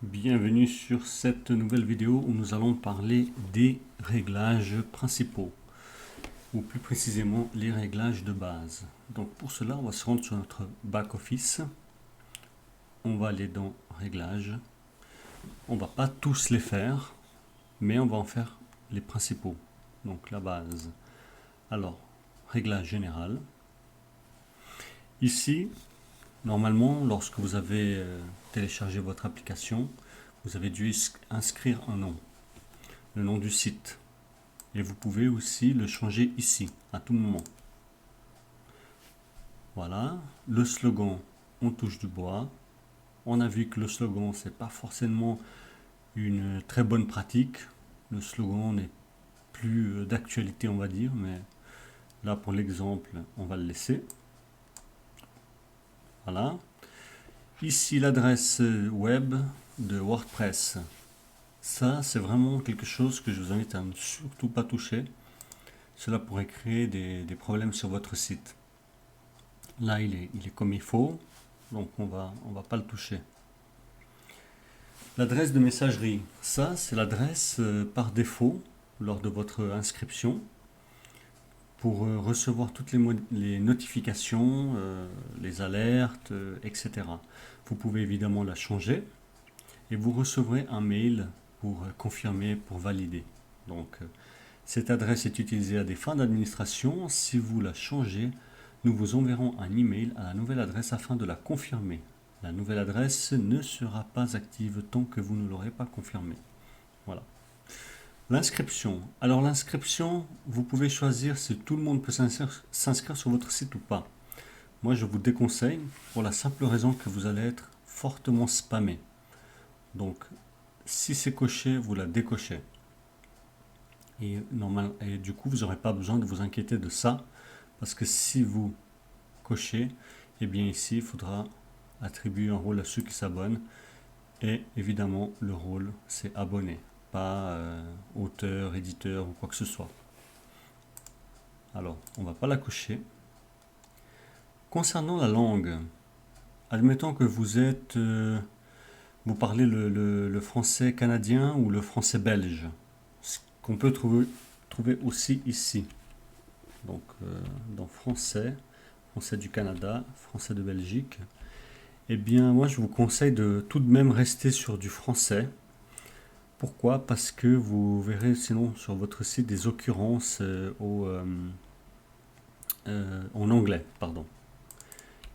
Bienvenue sur cette nouvelle vidéo où nous allons parler des réglages principaux, ou plus précisément les réglages de base. Donc pour cela, on va se rendre sur notre back-office. On va aller dans Réglages. On va pas tous les faire, mais on va en faire les principaux. Donc la base. Alors, Réglage général. Ici, normalement, lorsque vous avez téléchargé votre application, vous avez dû inscrire un nom, le nom du site. Et vous pouvez aussi le changer ici, à tout moment. Voilà, le slogan, on touche du bois. On a vu que le slogan, c'est pas forcément une très bonne pratique. Le slogan n'est plus d'actualité, on va dire, mais là, pour l'exemple, on va le laisser. Voilà. Ici, l'adresse web de WordPress. Ça, c'est vraiment quelque chose que je vous invite à ne surtout pas toucher. Cela pourrait créer des problèmes sur votre site. Là, il est comme il faut, donc on va pas le toucher. L'adresse de messagerie, ça, c'est l'adresse par défaut lors de votre inscription pour recevoir toutes les notifications, les alertes, etc. Vous pouvez évidemment la changer et vous recevrez un mail pour confirmer, pour valider. Donc, cette adresse est utilisée à des fins d'administration. Si vous la changez, nous vous enverrons un email à la nouvelle adresse afin de la confirmer. La nouvelle adresse ne sera pas active tant que vous ne l'aurez pas confirmée. Voilà. L'inscription. Alors l'inscription, vous pouvez choisir si tout le monde peut s'inscrire sur votre site ou pas. Moi, je vous déconseille pour la simple raison que vous allez être fortement spammé. Donc, si c'est coché, vous la décochez. Et du coup, vous n'aurez pas besoin de vous inquiéter de ça, parce que si vous cochez, eh bien ici, il faudra attribuer un rôle à ceux qui s'abonnent. Et évidemment, le rôle, c'est abonné, pas auteur, éditeur ou quoi que ce soit. Alors, on ne va pas la cocher. Concernant la langue, admettons que vous parlez le français canadien ou le français belge, ce qu'on peut trouver aussi ici. Donc, dans français du Canada, français de Belgique, eh bien, moi, je vous conseille de tout de même rester sur du français. Pourquoi? Parce que vous verrez sinon sur votre site des occurrences en anglais, pardon.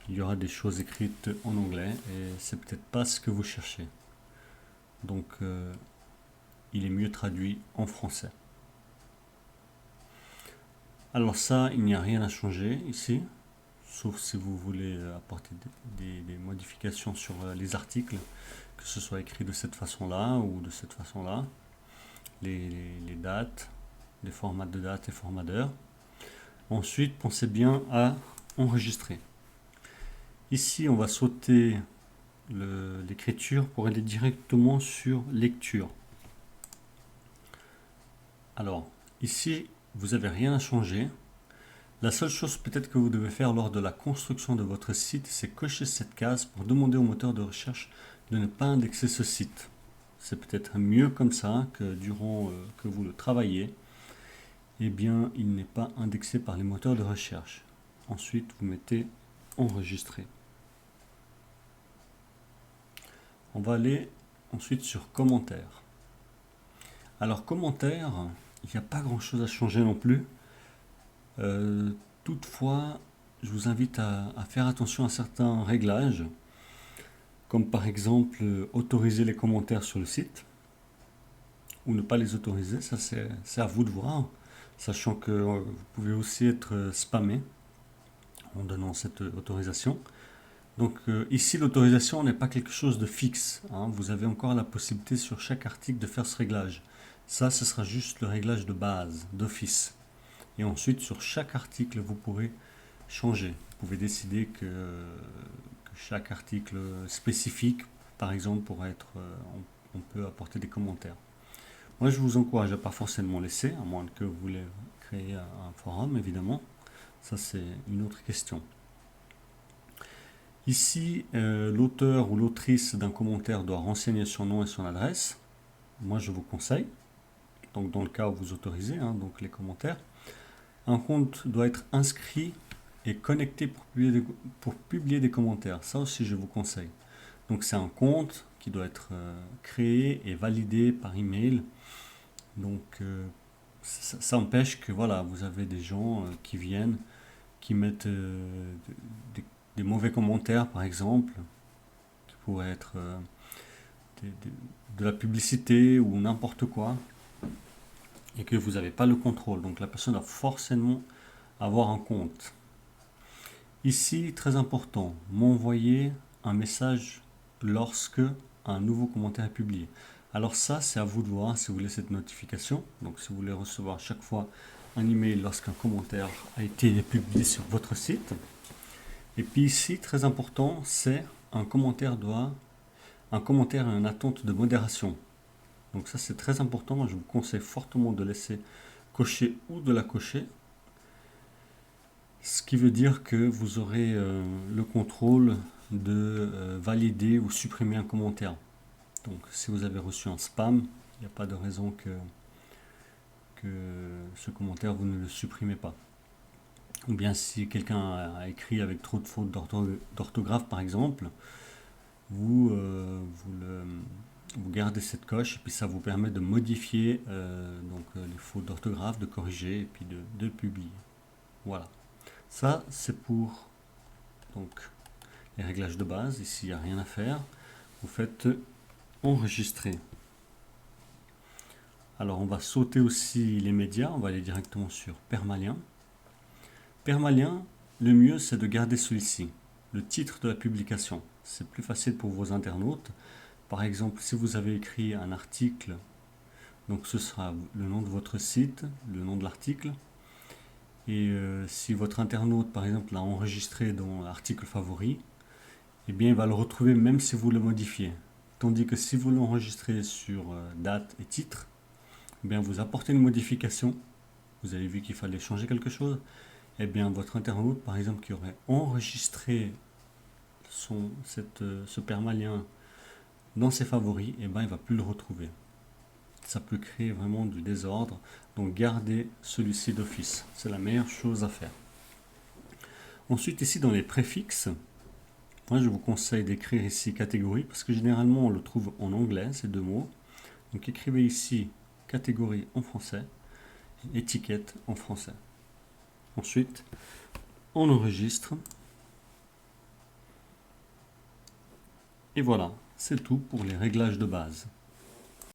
Il y aura des choses écrites en anglais et c'est peut-être pas ce que vous cherchez. Donc, il est mieux traduit en français. Alors ça, il n'y a rien à changer ici, sauf si vous voulez apporter des modifications sur les articles, que ce soit écrit de cette façon-là ou de cette façon-là, les dates, les formats de date et formats d'heure. Ensuite, pensez bien à enregistrer. Ici, on va sauter l'écriture pour aller directement sur lecture. Alors, ici, vous n'avez rien à changer. La seule chose peut-être que vous devez faire lors de la construction de votre site, c'est cocher cette case pour demander au moteur de recherche de ne pas indexer ce site. C'est peut-être mieux comme ça que durant que vous le travaillez, eh bien, il n'est pas indexé par les moteurs de recherche. Ensuite, vous mettez enregistrer. On va aller ensuite sur commentaires. Alors, commentaires, il n'y a pas grand-chose à changer non plus. Toutefois, je vous invite à faire attention à certains réglages, comme par exemple autoriser les commentaires sur le site, ou ne pas les autoriser, ça c'est à vous de voir, sachant que vous pouvez aussi être spammé en donnant cette autorisation. Donc ici, l'autorisation n'est pas quelque chose de fixe, hein. Vous avez encore la possibilité sur chaque article de faire ce réglage. Ça, ce sera juste le réglage de base, d'office. Et ensuite, sur chaque article, vous pourrez changer. Vous pouvez décider que chaque article spécifique, par exemple, pourrait être, on peut apporter des commentaires. Moi, je vous encourage à pas forcément laisser, à moins que vous voulez créer un forum, évidemment. Ça, c'est une autre question. Ici, l'auteur ou l'autrice d'un commentaire doit renseigner son nom et son adresse. Moi, je vous conseille, donc dans le cas où vous autorisez, hein, donc les commentaires. Un compte doit être inscrit et connecté pour publier des commentaires. Ça aussi, je vous conseille. Donc, c'est un compte qui doit être créé et validé par email. Donc, ça empêche que voilà, vous avez des gens qui viennent, qui mettent des, des mauvais commentaires, par exemple, qui pourraient être de la publicité ou n'importe quoi, et que vous n'avez pas le contrôle. Donc, la personne doit forcément avoir un compte. Ici, très important, m'envoyer un message lorsque un nouveau commentaire est publié. Alors ça, c'est à vous de voir si vous voulez cette notification. Donc si vous voulez recevoir chaque fois un email lorsqu'un commentaire a été publié sur votre site. Et puis ici, très important, c'est un commentaire et une attente de modération. Donc ça, c'est très important. Je vous conseille fortement de laisser cocher ou de la cocher. Ce qui veut dire que vous aurez le contrôle de valider ou supprimer un commentaire. Donc si vous avez reçu un spam, il n'y a pas de raison que ce commentaire, vous ne le supprimez pas. Ou bien si quelqu'un a écrit avec trop de fautes d'orthographe, par exemple, vous gardez cette coche et puis ça vous permet de modifier les fautes d'orthographe, de corriger et puis de publier. Voilà. Ça, c'est pour donc, les réglages de base. Ici, il n'y a rien à faire. Vous faites enregistrer. Alors, on va sauter aussi les médias. On va aller directement sur Permalien. Permalien, le mieux, c'est de garder celui-ci, le titre de la publication. C'est plus facile pour vos internautes. Par exemple, si vous avez écrit un article, donc ce sera le nom de votre site, le nom de l'article. Et si votre internaute, par exemple, l'a enregistré dans l'article favori, eh bien, il va le retrouver même si vous le modifiez. Tandis que si vous l'enregistrez sur date et titre, eh bien, vous apportez une modification. Vous avez vu qu'il fallait changer quelque chose. Eh bien, votre internaute, par exemple, qui aurait enregistré ce permalien dans ses favoris, eh bien, il ne va plus le retrouver. Ça peut créer vraiment du désordre. Donc gardez celui-ci d'office. C'est la meilleure chose à faire. Ensuite, ici dans les préfixes, moi je vous conseille d'écrire ici catégorie parce que généralement on le trouve en anglais, ces deux mots. Donc écrivez ici catégorie en français, étiquette en français. Ensuite, on enregistre. Et voilà, c'est tout pour les réglages de base.